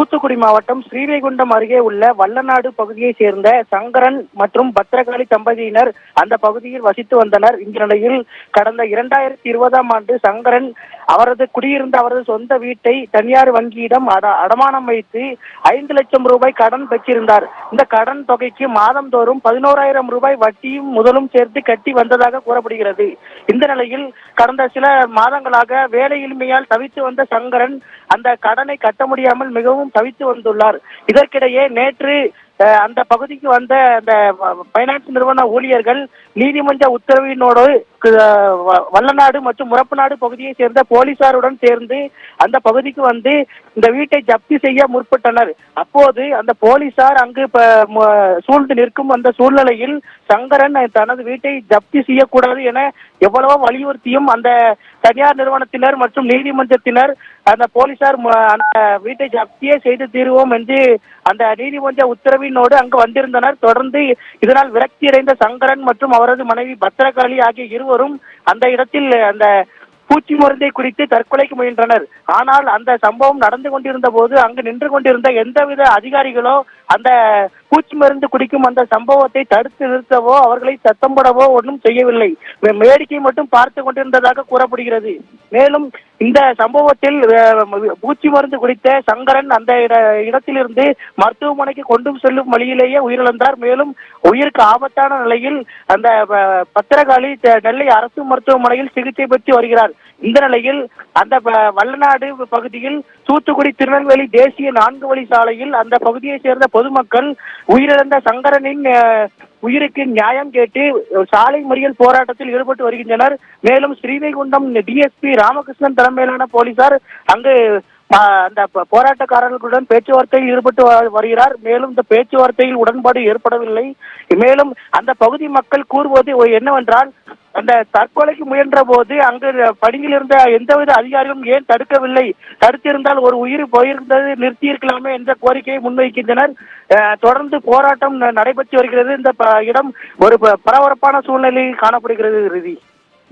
தூத்துக்குடி மாவட்டம் ஸ்ரீவைகுண்டம் அருகே உள்ள வல்லநாடு பகுதியைச் சேர்ந்த சங்கரன் மற்றும் பத்ரகாளி தம்பதியினர் அந்த பகுதியில் வசித்து வந்தனர். இந்த நிலையில் கடந்த 2020ஆம் ஆண்டு சங்கரன் அவரது சொந்த வீட்டை தனியார் வங்கியிடம் அடமானம் வைத்து 5 லட்சம் ரூபாய் கடன் பெற்றிருந்தார். இந்த கடன் தொகைக்கு மாதந்தோறும் 11,000 ரூபாய் வட்டியும் முதலும் சேர்த்து கட்டி வந்ததாக கூறப்படுகிறது. இந்த நிலையில் கடந்த சில மாதங்களாக வேலையின்மையால் தவித்து வந்த சங்கரன் அந்த கடனை கட்ட முடியாமல் மிகவும் தவித்து வந்துள்ளார். இதற்கிடையே நேற்று அந்த பகுதிக்கு வந்த அந்த பைனான்ஸ் நிறுவன ஊழியர்கள் நீதிமன்ற உத்தரவினோடு வல்லநாடு மற்றும் முரப்புநாடு பகுதியை சேர்ந்த போலீசாருடன் சேர்ந்து அந்த பகுதிக்கு வந்து இந்த வீட்டை ஜப்தி செய்ய முற்பட்டனர். அப்போது அந்த போலீசார் அங்கு சூழ்ந்து நிற்கும் அந்த சூழ்நிலையில் சங்கரன் தனது வீட்டை ஜப்தி செய்யக்கூடாது என எவ்வளவோ வலியுறுத்தியும் அந்த தனியார் நிறுவனத்தினர் மற்றும் நீதிமன்றத்தினர் அந்த போலீசார் அந்த வீட்டை ஜப்தியே செய்து தீருவோம் என்று அந்த நீதிமன்ற உத்தரவினோடு அங்கு வந்திருந்தனர். தொடர்ந்து இதனால் விரக்தியடைந்த சங்கரன் மற்றும் அவரது மனைவி பத்ரகாளி ஆகிய இருவரும் அந்த இடத்தில் அந்த பூச்சி மருந்தை குறித்து தற்கொலைக்கு முயன்றனர். ஆனால் அந்த சம்பவம் நடந்து கொண்டிருந்த போது அங்கு நின்று கொண்டிருந்த எந்தவித அதிகாரிகளோ அந்த பூச்சி மருந்து குடிக்கும் அந்த சம்பவத்தை தடுத்து நிறுத்தவோ அவர்களை சத்தம் போடவோ ஒன்றும் செய்யவில்லை. வேடிக்கை மட்டும் பார்த்து கொண்டிருந்ததாக கூறப்படுகிறது. மேலும் இந்த சம்பவத்தில் பூச்சி மருந்து குடித்த சங்கரன் அந்த இடத்திலிருந்து மருத்துவமனைக்கு கொண்டு செல்லும் வழியிலேயே உயிரிழந்தார். மேலும் உயிருக்கு ஆபத்தான நிலையில் அந்த பத்திரகாளி நெல்லை அரசு மருத்துவமனையில் சிகிச்சை பெற்று வருகிறார். இந்த நிலையில் அந்த வல்லநாடு பகுதியில் தூத்துக்குடி திருநெல்வேலி தேசிய 4 வழி சாலையில் அந்த பகுதியை சேர்ந்த பொதுமக்கள் உயிரிழந்த சங்கரனின் உயிருக்கு நியாயம் கேட்டு சாலை மறியல் போராட்டத்தில் ஈடுபட்டு வருகின்றனர். மேலும் ஸ்ரீவைகுண்டம் டிஎஸ்பி ராமகிருஷ்ணன் தலைமையிலான போலீசார் அங்கு அந்த போராட்டக்காரர்களுடன் பேச்சுவார்த்தையில் ஈடுபட்டு வருகிறார். மேலும் இந்த பேச்சுவார்த்தையில் உடன்பாடு ஏற்படவில்லை. மேலும் அந்த பகுதி மக்கள் கூறுவது என்னவென்றால், அந்த தற்கொலைக்கு முயன்ற போது அங்கு பணியில் இருந்த எந்தவித அதிகாரிகளும் ஏன் தடுக்கவில்லை, தடுத்திருந்தால் ஒரு உயிர் போயிருந்தது நிறுத்தியிருக்கலாமே என்ற கோரிக்கையை முன்வைக்கின்றனர். தொடர்ந்து போராட்டம் நடைபெற்று வருகிறது. இந்த இடம் ஒரு பரபரப்பான சூழ்நிலையில் காணப்படுகிறது.